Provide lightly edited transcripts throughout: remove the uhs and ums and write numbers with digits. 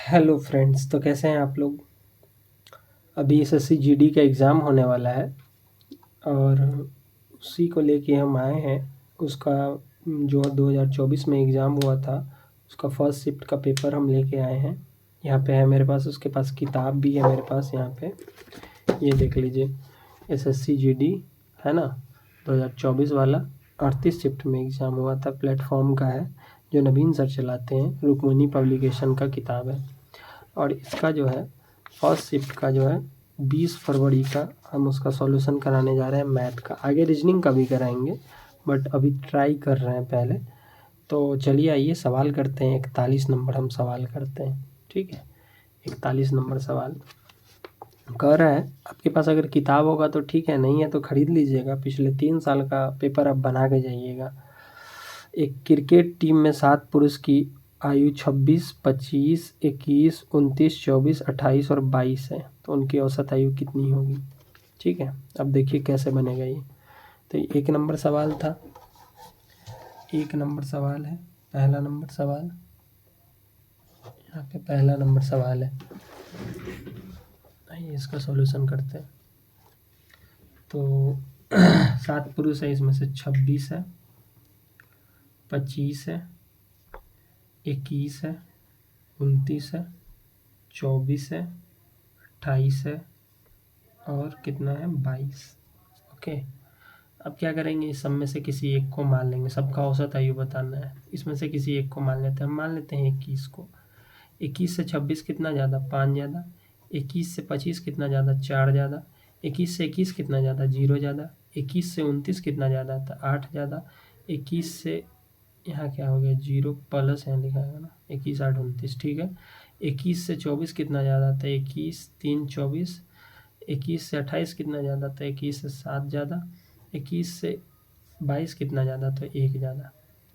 Hello friends, तो कैसे हैं आप लोग। अभी एसएससी जीडी का एग्ज़ाम होने वाला है और उसी को लेके हम आए हैं। उसका जो 2024 में एग्ज़ाम हुआ था उसका फर्स्ट शिफ्ट का पेपर हम लेके आए हैं। यहाँ पे है मेरे पास, उसके पास किताब भी है मेरे पास। यहाँ पे ये देख लीजिए, एसएससी जीडी है ना, 2024 वाला 38 शिफ्ट में एग्ज़ाम हुआ था। प्लेटफॉर्म का है, जो नवीन सर चलाते हैं, रुक्मणी पब्लिकेशन का किताब है। और इसका जो है फर्स्ट शिफ्ट का जो है 20 फरवरी का हम उसका सॉल्यूशन कराने जा रहे हैं। मैथ का, आगे रीजनिंग का भी कराएंगे, बट अभी ट्राई कर रहे हैं पहले। तो चलिए आइए सवाल करते हैं। 41 नंबर हम सवाल करते हैं, ठीक है। 41 नंबर सवाल कह रहा है, आपके पास अगर किताब होगा तो ठीक है, नहीं है तो ख़रीद लीजिएगा। पिछले 3 साल का पेपर आप बना के जाइएगा। एक क्रिकेट टीम में 7 पुरुष की आयु 26, 25, 21, 29, 24, 28 और 22 है, तो उनकी औसत आयु कितनी होगी। ठीक है, अब देखिए कैसे बनेगा ये। तो 1 नंबर सवाल था, 1 नंबर सवाल है, पहला नंबर सवाल। यहाँ पे पहला नंबर सवाल है, आइए इसका सॉल्यूशन करते हैं। तो 7 पुरुष है, इसमें से 26 है, 25 है, 21 है, 29 है, 24 है, 28 है और कितना है 22। ओके, अब क्या करेंगे, इस सब में से किसी एक को मान लेंगे। सबका औसत आयु बताना है, इसमें से किसी एक को मान लेते हैं। हम मान लेते हैं 21 को। 21 से 26 कितना ज़्यादा, 5 ज़्यादा। 21 से 25 कितना ज़्यादा, 4 ज़्यादा। 21 से 21 कितना ज़्यादा, 0 ज़्यादा। 21 से 29 कितना ज़्यादा था, 8 ज़्यादा। 21 से यहाँ क्या हो गया, 0 प्लस यहाँ लिखा है ना, 21, 8, 29, ठीक है। 21 से 24 कितना ज़्यादा था, 21, 3, 24। 21 से 28 कितना ज़्यादा था, 21 से 7 ज़्यादा। 21 से 22 कितना ज़्यादा, तो 1 ज़्यादा।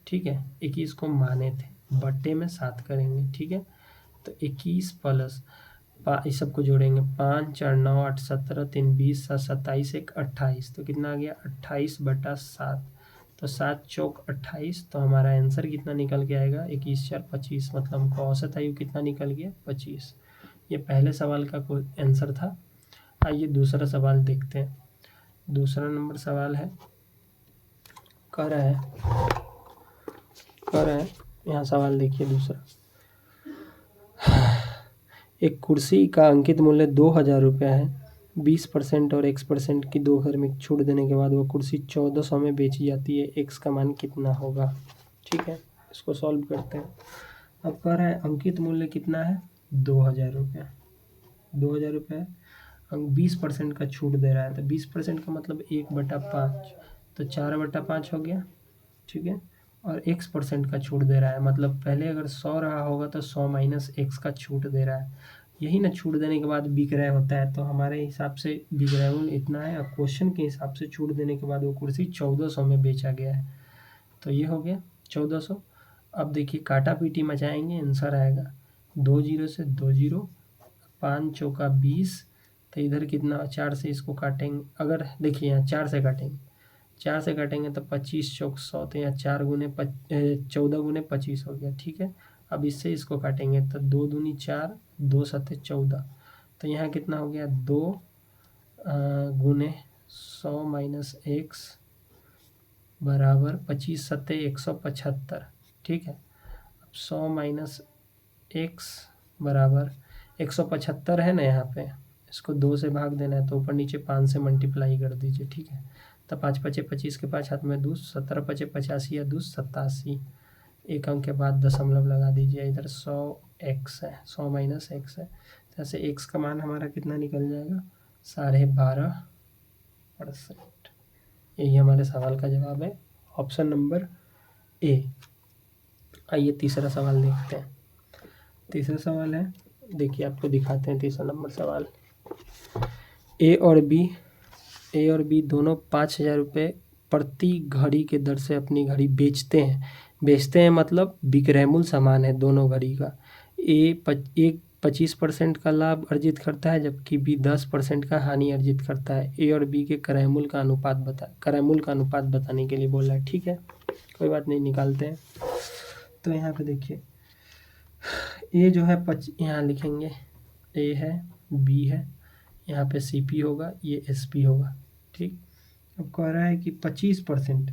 ठीक है, 21 को माने थे, बट्टे में 7 करेंगे, ठीक है। तो 21 प्लस इस सबको जोड़ेंगे, 5, 4, 9, 8, 17, 3, 20, 7, 27, 1, 28, तो कितना आ गया 28/7। तो 7 चौक 28, तो हमारा आंसर कितना निकल के आएगा, 21, 4, 25। मतलब हमको औसत आयु कितना निकल गया, 25। ये पहले सवाल का कोई आंसर था। आइए दूसरा सवाल देखते हैं। दूसरा नंबर सवाल है, कह रहा है यहाँ सवाल देखिए दूसरा। एक कुर्सी का अंकित मूल्य 2000 रुपये है। 20% और X% की 2 में छूट देने के बाद वो कुर्सी 1400 में बेची जाती है। X का मान कितना होगा। ठीक है, इसको सॉल्व करते हैं। अब कह रहा है अंकित मूल्य कितना है, 2000 रुपये। 2000 रुपये 20% का छूट दे रहा है, तो 20% का मतलब 1/5, तो 4/5 हो गया, ठीक है। और X% का छूट दे रहा है, मतलब पहले अगर 100 रहा होगा तो 100 माइनस X का छूट दे रहा है। यही ना छूट देने के बाद विक्रय होता है, तो हमारे हिसाब से विक्रय मूल्य इतना है, और क्वेश्चन के हिसाब से छूट देने के बाद वो कुर्सी 1400 में बेचा गया है, तो ये हो गया 1400। अब देखिए काटा पीटी मचाएंगे, आंसर आएगा 2 0 से 2 0, 5 चौका 20, तो इधर कितना, 4 से इसको काटेंगे। अगर देखिए यहाँ 4 से काटेंगे, 4 से काटेंगे तो 25 चौक 100, तो यहाँ 4 गुने 14 गुने 25 हो गया, ठीक है। अब इससे इसको काटेंगे तो 2 दूनी 4, 2 सत्ते 14, तो यहाँ कितना हो गया 2 गुने 100 माइनस X बराबर 25 सत्ते 175, ठीक है। अब 100 माइनस X बराबर 175 है ना, यहाँ पे इसको 2 से भाग देना है, तो ऊपर नीचे 5 से मल्टीप्लाई कर दीजिए, ठीक है। तो 5 पचे 25 के 5 हाथ में 2, 17 पचे 85 या 2 87, एक अंक के बाद दशमलव लगा दीजिए। इधर 100x है, 100 माइनस x है, तो ऐसे x का मान हमारा कितना निकल जाएगा, 12.5%। यही हमारे सवाल का जवाब है, ऑप्शन नंबर ए। आइए तीसरा सवाल देखते हैं। तीसरा सवाल है, देखिए आपको दिखाते हैं तीसरा नंबर सवाल। ए और बी दोनों 5000 रुपये प्रति घड़ी के दर से अपनी घड़ी बेचते हैं मतलब विक्रय मूल्य समान है दोनों घड़ी का। एक 25% का लाभ अर्जित करता है, जबकि बी 10% का हानि अर्जित करता है। ए और बी के क्रय मूल्य का अनुपात बताने के लिए बोल रहा है, ठीक है। कोई बात नहीं, निकालते हैं। तो यहाँ पे देखिए ए जो है यहाँ लिखेंगे ए है, बी है, यहाँ पे सी पी होगा, ये एस पी होगा। ठीक, अब कह रहा है कि 25%,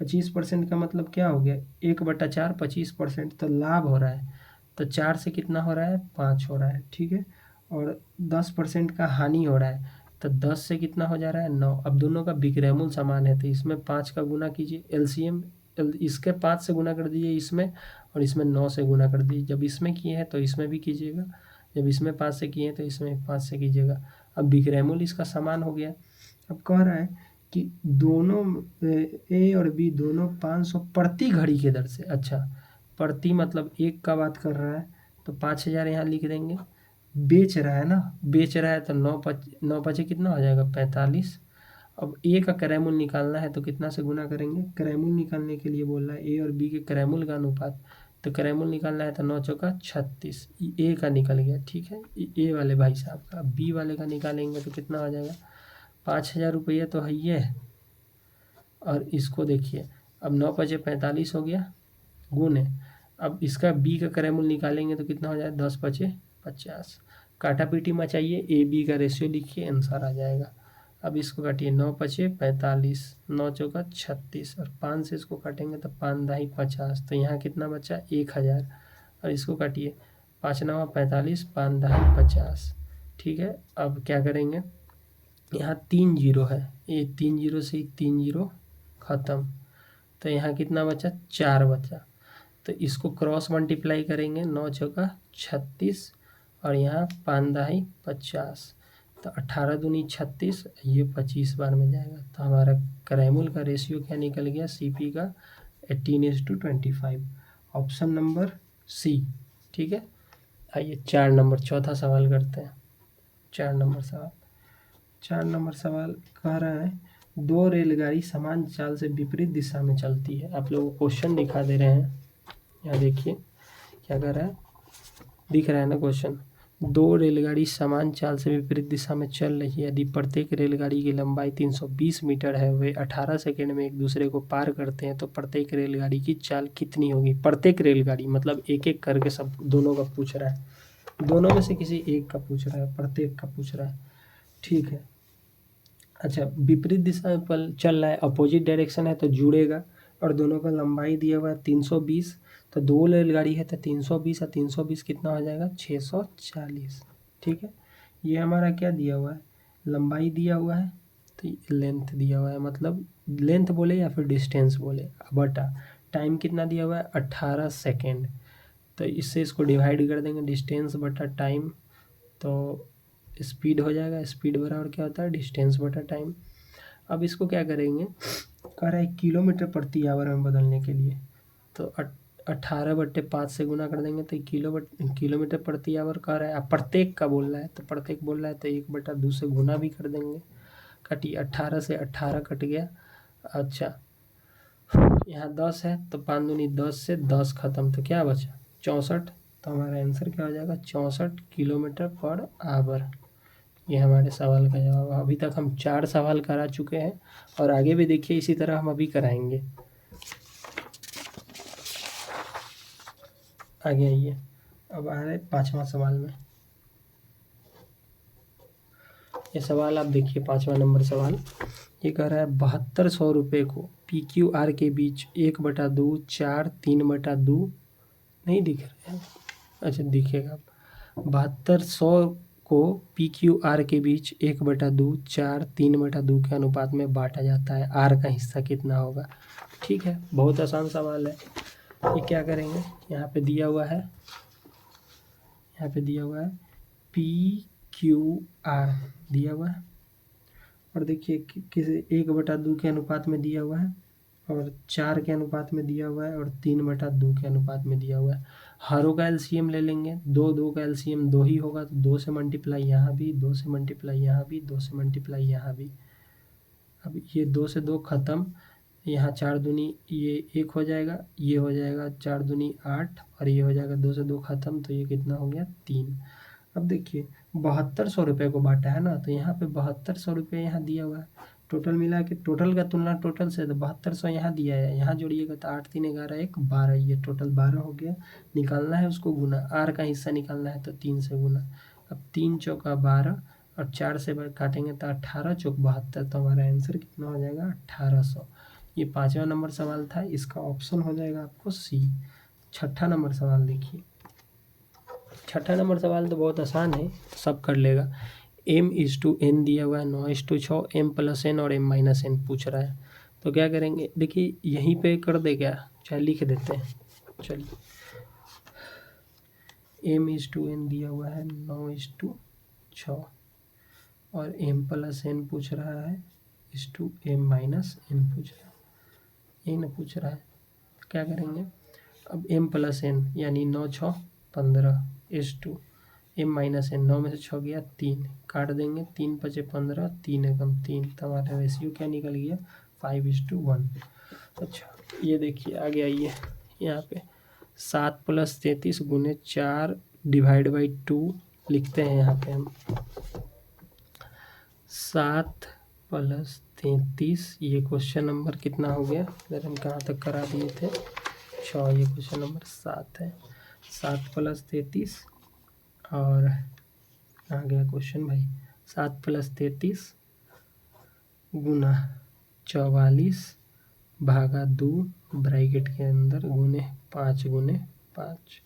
25% का मतलब क्या हो गया, 1/4 25%, तो लाभ हो रहा है, तो 4 से कितना हो रहा है, 5 हो रहा है। ठीक है, और 10% का हानि हो रहा है, तो 10 से कितना हो जा रहा है, 9। अब दोनों का विक्रयमूल समान है, तो इसमें 5 का गुना कीजिए, एलसीएम इसके 5 से गुना कर दीजिए इसमें, और इसमें 9 से गुना कर दीजिए। जब इसमें किए हैं तो इसमें भी कीजिएगा, जब इसमें 5 से किए हैं तो इसमें 5 से कीजिएगा। अब विक्रयमूल इसका समान हो गया। अब कह रहा है कि दोनों ए और बी दोनों 500 प्रति घड़ी के दर से, अच्छा प्रति मतलब एक का बात कर रहा है, तो 5000 यहाँ लिख देंगे। बेच रहा है ना, बेच रहा है तो 9 पचे कितना हो जाएगा, 45। अब ए का क्रयमूल निकालना है तो कितना से गुना करेंगे, क्रयमूल निकालने के लिए बोल रहा है ए और बी के क्रयमूल का अनुपात, तो क्रयमूल निकालना है तो 9 चौका 36, ए का निकल गया। ठीक है, ए वाले भाई साहब का। बी वाले का निकालेंगे तो कितना हो जाएगा, 5000 रुपये तो है ये, और इसको देखिए, अब 9 पचे 45 हो गया, गुने, अब इसका बी का क्रयमूल निकालेंगे तो कितना हो जाएगा, 10 पचे 50। काटा पीटी मचाइए, ए बी का रेशियो लिखिए, आंसर आ जाएगा। अब इसको काटिए, 9 पचे 45, 9 चौका 36, और 5 से इसको काटेंगे तो 5 दाही 50, तो यहाँ कितना बचा, 1000। और इसको काटिए, 5 9 45, 5 दाही 50। ठीक है, अब क्या करेंगे, यहाँ 3 जीरो है, ये 3 जीरो से 3 जीरो ख़त्म, तो यहाँ कितना बचा, 4 बचा। तो इसको क्रॉस मल्टीप्लाई करेंगे, 9 चौका 36, और यहाँ 5 दाही 50, तो 18 दूनी 36, ये 25 बार में जाएगा। तो हमारा क्रयमूल का रेशियो क्या निकल गया, सीपी का 18:25, ऑप्शन नंबर सी। ठीक है, आइए 4 नंबर, चौथा सवाल करते हैं। 4 नंबर सवाल कह रहा है, दो रेलगाड़ी समान चाल से विपरीत दिशा में चलती है। आप लोगों को क्वेश्चन दिखा दे रहे हैं, यहाँ देखिए क्या कर रहा है, दिख रहा है ना क्वेश्चन। दो रेलगाड़ी समान चाल से विपरीत दिशा में चल रही है, यदि प्रत्येक रेलगाड़ी की लंबाई 320 मीटर है, वे 18 सेकेंड में एक दूसरे को पार करते हैं, तो प्रत्येक रेलगाड़ी की चाल कितनी होगी। प्रत्येक रेलगाड़ी मतलब एक एक करके सब दोनों का पूछ रहा है, दोनों में से किसी एक का पूछ रहा है, प्रत्येक का पूछ रहा है। ठीक है, अच्छा विपरीत दिशा में चल रहा है, अपोजिट डायरेक्शन है तो जुड़ेगा, और दोनों का लंबाई दिया हुआ है 320, तो दो रेलगाड़ी है तो 320 और 320 कितना हो जाएगा, 640। ठीक है, ये हमारा क्या दिया हुआ है, लंबाई दिया हुआ है, तो लेंथ दिया हुआ है, मतलब लेंथ बोले या फिर डिस्टेंस बोले, बटा टाइम कितना दिया हुआ है, 18 सेकेंड, तो इससे इसको डिवाइड कर देंगे, डिस्टेंस बटा टाइम, तो स्पीड हो जाएगा, स्पीड बराबर क्या होता है, डिस्टेंस बटा टाइम। अब इसको क्या करेंगे, कह रहा है किलोमीटर प्रति आवर में बदलने के लिए, तो 18/5 से गुना कर देंगे तो किलोमीटर प्रति आवर कह रहा है। अब प्रत्येक का बोल रहा है, तो प्रत्येक बोल रहा है तो 1/2 से गुना भी कर देंगे। कटिए, 18 से 18 कट गया। अच्छा यहाँ 10 है तो 5 दूनी 10 से 10 ख़त्म, तो क्या बचा, 64। तो हमारा आंसर क्या हो जाएगा, 64 किलोमीटर पर आवर। ये हमारे सवाल का जवाब। अभी तक हम 4 सवाल करा चुके हैं, और आगे भी देखिए इसी तरह हम अभी कराएंगे। आगे आइए, अब आ रहे 5वां सवाल में। ये सवाल आप देखिए, 5वां नंबर सवाल ये कह रहा है, 7200 रुपये को PQR के बीच 1/2 4 3/2 नहीं दिख रहा है, अच्छा दिखेगा। 7200 को PQR के बीच 1/2 4 3/2 के अनुपात में बांटा जाता है, R का हिस्सा कितना होगा। ठीक है, बहुत आसान सवाल है। ये क्या करेंगे, यहाँ पे दिया हुआ है, यहाँ पे दिया हुआ है PQR दिया हुआ है, और देखिए किसी 1/2 के अनुपात में दिया हुआ है, और 4 के अनुपात में दिया हुआ है, और 3/2 के अनुपात में दिया हुआ है। हरों का एलसीएम ले लेंगे, 2 का एलसीएम 2 ही होगा, तो 2 से मल्टीप्लाई यहाँ भी, 2 से मल्टीप्लाई यहाँ भी, 2 से मल्टीप्लाई यहाँ भी। अब ये 2 से 2 ख़त्म, यहाँ 4 दूनी ये 1 हो जाएगा, ये हो जाएगा 4 दूनी 8, और ये हो जाएगा 2 से 2 ख़त्म, तो ये कितना हो गया, 3। अब देखिए 7200 रुपये को बांटा है ना, तो यहाँ पे 7200 रुपये यहाँ दिया हुआ है, टोटल मिला के टोटल का तुलना टोटल से, तो 7200 यहाँ दिया है, यहाँ जोड़िएगा तो 8 3 11 1 12, ये टोटल 12 हो गया। निकालना है उसको गुना, आर का हिस्सा निकालना है तो 3 से गुना। अब 3 चौका 12 और 4 से काटेंगे तो 18 चौक 72, तो हमारा आंसर कितना हो जाएगा 1800। ये 5वां नंबर सवाल था, इसका ऑप्शन हो जाएगा आपको सी। 6ठा नंबर सवाल देखिए। 6ठा नंबर सवाल तो बहुत आसान है, सब कर लेगा। m/n दिया हुआ है, 9/6, m+n और m-n पूछ रहा है, तो क्या करेंगे, देखिए यहीं पे कर दे क्या, चाहे लिख देते हैं। चलिए m/n दिया हुआ है 9/6 और m+n पूछ रहा है m-n पूछ रहा है, ये ना पूछ रहा है, तो क्या करेंगे, अब m+n यानी 9 6 15 m-n, 9 में से 6 गया 3, काट देंगे, 3 5 15, 3 एकम 3, तो हमारा रेशियो क्या निकल गया 5:1। अच्छा ये देखिए आगे आइए, यहाँ पे 7 + 33 × 4 / 2 लिखते हैं। यहाँ पे हम 7 + 33, ये क्वेश्चन नंबर कितना हो गया, अगर हम कहाँ तक करा दिए थे 6, ये क्वेश्चन नंबर 7 है। 7 + 33 और आ गया क्वेश्चन भाई, 7 + 33 गुना 44 भागा 2 ब्रैकेट के अंदर गुने 5 × 5,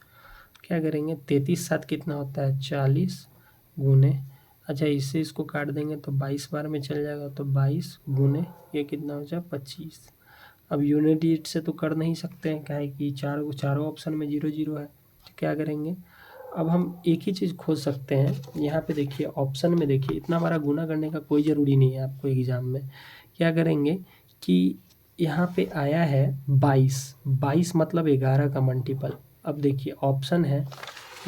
क्या करेंगे 33 7 कितना होता है 40 गुने, अच्छा इससे इसको काट देंगे तो 22 बार में चल जाएगा, तो 22 गुने ये कितना हो जाए 25। अब यूनिट डिजिट से तो कर नहीं सकते हैं, क्या है कि चारों ऑप्शन में 0 0 है, तो क्या करेंगे, अब हम एक ही चीज़ खोज सकते हैं। यहाँ पे देखिए ऑप्शन में देखिए, इतना बड़ा गुना करने का कोई ज़रूरी नहीं है आपको एग्ज़ाम में। क्या करेंगे कि यहाँ पे आया है 22 मतलब 11 का मल्टीपल। अब देखिए ऑप्शन है,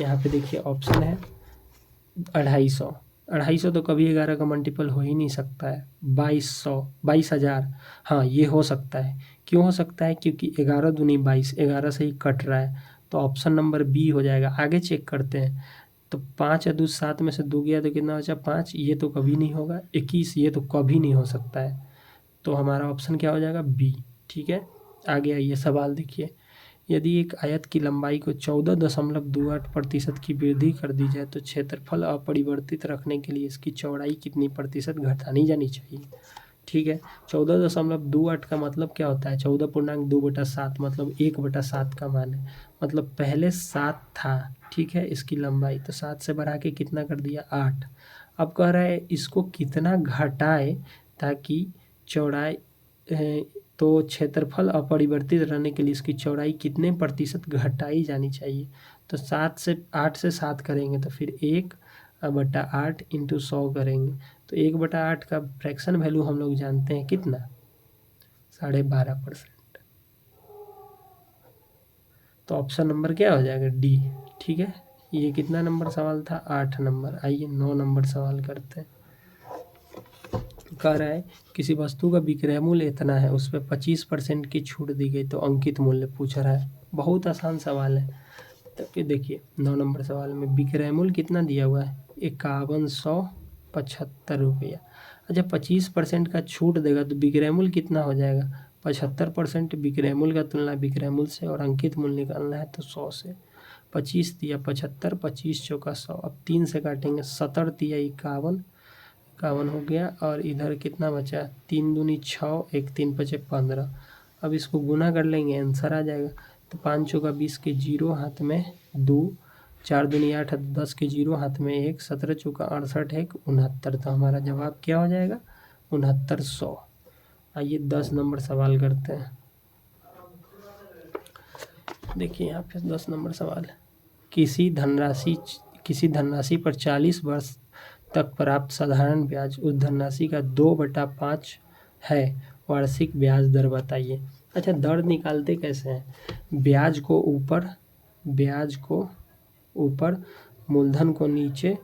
यहाँ पे देखिए ऑप्शन है 250 तो कभी 11 का मल्टीपल हो ही नहीं सकता है। 22,000 हाँ ये हो सकता है। क्यों हो सकता है, क्योंकि 11 दूनी 22, 11 से ही कट रहा है, तो ऑप्शन नंबर बी हो जाएगा। आगे चेक करते हैं, तो 5 और 2 7 में से 2 गया तो कितना बचा 5, ये तो कभी नहीं होगा। 21 ये तो कभी नहीं हो सकता है, तो हमारा ऑप्शन क्या हो जाएगा बी। ठीक है, आगे आइए सवाल देखिए। यदि एक आयत की लंबाई को 14.28% की वृद्धि कर दी जाए तो क्षेत्रफल अपरिवर्तित रखने के लिए इसकी चौड़ाई कितनी प्रतिशत घटानी जानी चाहिए। ठीक है, 14.28 का मतलब क्या होता है, 14.2/7 मतलब 1/7 का मान है, मतलब पहले 7 था, ठीक है, इसकी लंबाई, तो 7 से बढ़ा के कितना कर दिया 8। अब कह रहा है इसको कितना घटाए ताकि चौड़ाई तो क्षेत्रफल अपरिवर्तित रहने के लिए इसकी चौड़ाई कितने प्रतिशत घटाई जानी चाहिए। तो 8 से 7 करेंगे तो फिर 1/8 × 100 करेंगे, तो 1/8 का फ्रैक्शन वैल्यू हम लोग जानते हैं कितना 12.5%। तो ऑप्शन नंबर क्या हो जाएगा डी। ठीक है, ये कितना नंबर सवाल था 8 नंबर। आइए 9 नंबर सवाल करते हैं। कह रहा है किसी वस्तु का विक्रय मूल्य इतना है, उस पर 25% की छूट दी गई तो अंकित मूल्य पूछ रहा है। बहुत आसान सवाल है। तो ये देखिए 9 नंबर सवाल में विक्रय मूल्य कितना दिया हुआ है 5175 रुपया। अच्छा 25% का छूट देगा तो विक्रय मूल्य कितना हो जाएगा 75% विक्रय मूल्य का तुलना विक्रय मूल्य से और अंकित मूल्य निकालना है तो 100 से। 25 दिया 75, 25 चौका 100, अब 3 से काटेंगे 70 दिया 51 हो गया, और इधर कितना बचा 3 दूनी 6, 1 3 5 15। अब इसको गुना कर लेंगे आंसर आ जाएगा। तो 5 चौका 20 के 0 हाथ में 2, 4 दूनी 8 10 के 0 हाथ में 1, 17 चौका 68 1 69। तो हमारा जवाब क्या हो जाएगा 6900। आइए 10 नंबर सवाल करते हैं। देखिए यहाँ पे 10 नंबर सवाल है। किसी धनराशि पर 40 वर्ष तक प्राप्त साधारण ब्याज उस धनराशि का 2/5 है, वार्षिक ब्याज दर बताइए। अच्छा दर निकालते कैसे हैं, ब्याज को ऊपर मूलधन को नीचे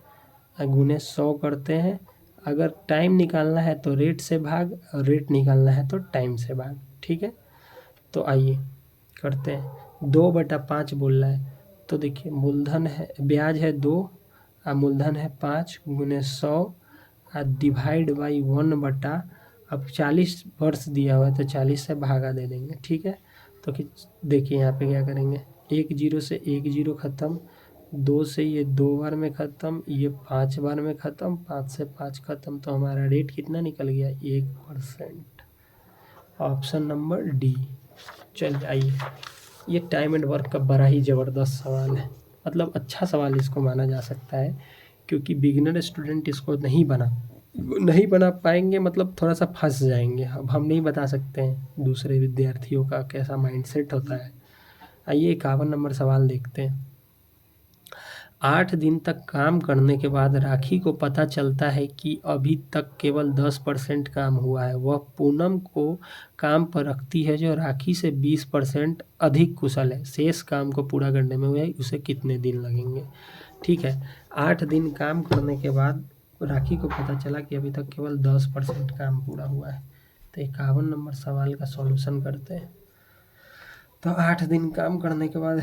गुने 100 करते हैं। अगर टाइम निकालना है तो रेट से भाग, और रेट निकालना है तो टाइम से भाग। ठीक है, तो आइए करते हैं। 2/5 बोल रहा है, तो देखिए मूलधन है, ब्याज है 2 और मूलधन है 5 गुने 100 डिवाइड बाई 1/5 अब 40 वर्ष दिया हुआ है तो 40 से भागा दे देंगे, ठीक है। तो कि देखिए यहाँ पे क्या करेंगे, 1 0 से 1 0 ख़त्म, 2 से ये 2 बार में ख़त्म, ये 5 बार में ख़त्म, 5 से 5 ख़त्म, तो हमारा रेट कितना निकल गया, 1%। Option number D. चलिए आइए, ये टाइम एंड वर्क का बड़ा ही ज़बरदस्त सवाल है, मतलब अच्छा सवाल इसको माना जा सकता है, क्योंकि बिगिनर स्टूडेंट इसको नहीं बना पाएंगे, मतलब थोड़ा सा फंस जाएंगे। अब हम नहीं बता सकते हैं दूसरे विद्यार्थियों का कैसा माइंडसेट होता है। आइए 51 नंबर सवाल देखते हैं। 8 दिन तक काम करने के बाद राखी को पता चलता है कि अभी तक केवल 10% काम हुआ है। वह पूनम को काम पर रखती है जो राखी से 20% अधिक कुशल है। शेष काम को पूरा करने में उसे कितने दिन लगेंगे। ठीक है, 8 दिन काम करने के बाद राखी को पता चला कि अभी तक केवल 10% काम पूरा हुआ है। तो 51 नंबर सवाल का सॉल्यूशन करते हैं। तो 8 दिन काम करने के बाद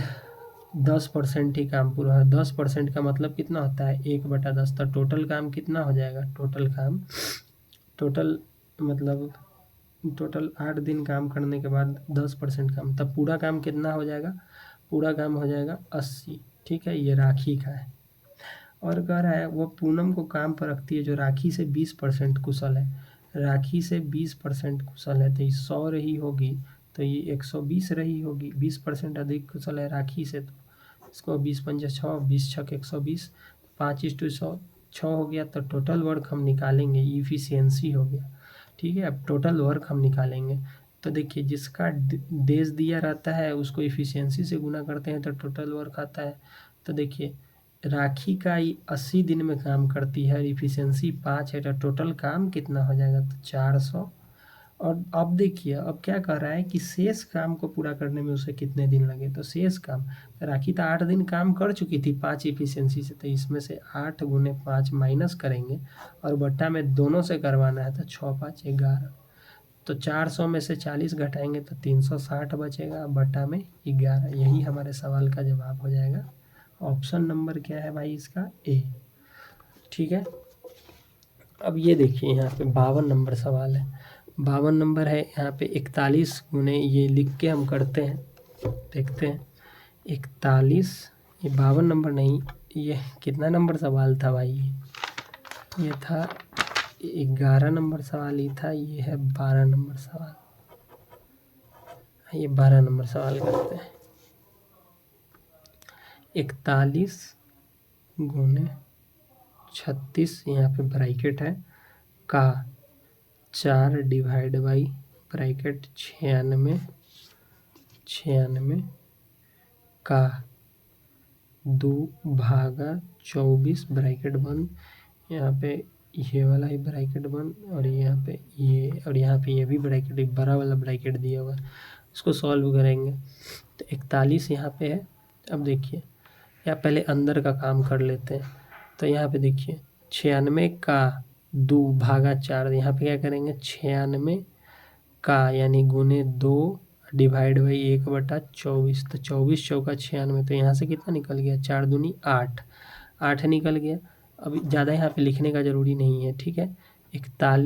10% ही काम पूरा है। 10% का मतलब कितना होता है, 1/10। तो टोटल काम कितना हो जाएगा, टोटल 8 दिन काम करने के बाद 10% काम, तब पूरा काम कितना हो जाएगा, पूरा काम हो जाएगा 80। ठीक है, ये राखी का है। और कह रहा है वो पूनम को काम पर रखती है जो राखी से 20% कुशल है। राखी से 20% कुशल है तो ये 100 रही होगी, तो ये 120 रही होगी। 20% अधिक कुशल है राखी से, तो इसको 20 पंजा 6, 20 छक 120, 5:100 6 हो गया। तो टोटल वर्क हम निकालेंगे, इफिशियंसी हो गया। ठीक है, अब टोटल वर्क हम निकालेंगे। तो देखिए, जिसका डेज दिया रहता है उसको इफिशियंसी से गुना करते हैं तो टोटल वर्क आता है। तो देखिए, राखी का 80 दिन में काम करती है और इफिशियंसी 5 है, तो टोटल काम कितना हो जाएगा, तो 400। और अब देखिए, अब क्या कह रहा है कि शेष काम को पूरा करने में उसे कितने दिन लगे। तो शेष काम, राखी तो 8 दिन काम कर चुकी थी 5 इफिशियंसी से, तो इसमें से 8 × 5 माइनस करेंगे और बट्टा में दोनों से करवाना है, तो 6 5 11। तो 400 में से 40 घटाएंगे तो 360 बचेगा, बट्टा में 11। यही हमारे सवाल का जवाब हो जाएगा। ऑप्शन नंबर क्या है भाई इसका, ए। ठीक है, अब ये देखिए यहाँ पे 52 नंबर सवाल है। 52 नंबर है यहाँ पे 41 गुने, ये लिख के हम करते हैं, देखते हैं। 41, ये 52 नंबर नहीं, ये कितना नंबर सवाल था भाई, ये था 11 नंबर सवाल ही था। ये है 12 नंबर सवाल, ये 12 नंबर सवाल करते हैं। 41 गुने 36, यहाँ पे ब्रैकेट है, का 4 डिवाइड बाई ब्रैकेट 96 का 2/24 ब्रैकेट बंद। यहाँ पे ये वाला ही ब्रैकेट बंद, और यहाँ पे ये, और यहाँ पे ये भी ब्रैकेट, एक बड़ा वाला ब्रैकेट दिया हुआ है। इसको सॉल्व करेंगे तो 41 यहाँ पे है। अब देखिए, या पहले अंदर का काम कर लेते हैं। तो यहाँ पे देखिए, 96 का 2/4, यहाँ पे क्या करेंगे, 96 का यानी गुने 2 डिवाइड बाई 1/24। तो 24 चौका 96, तो यहाँ से कितना निकल गया, 4 दूनी 8, 8 निकल गया। अब ज़्यादा यहाँ पे लिखने का ज़रूरी नहीं है। ठीक है, 41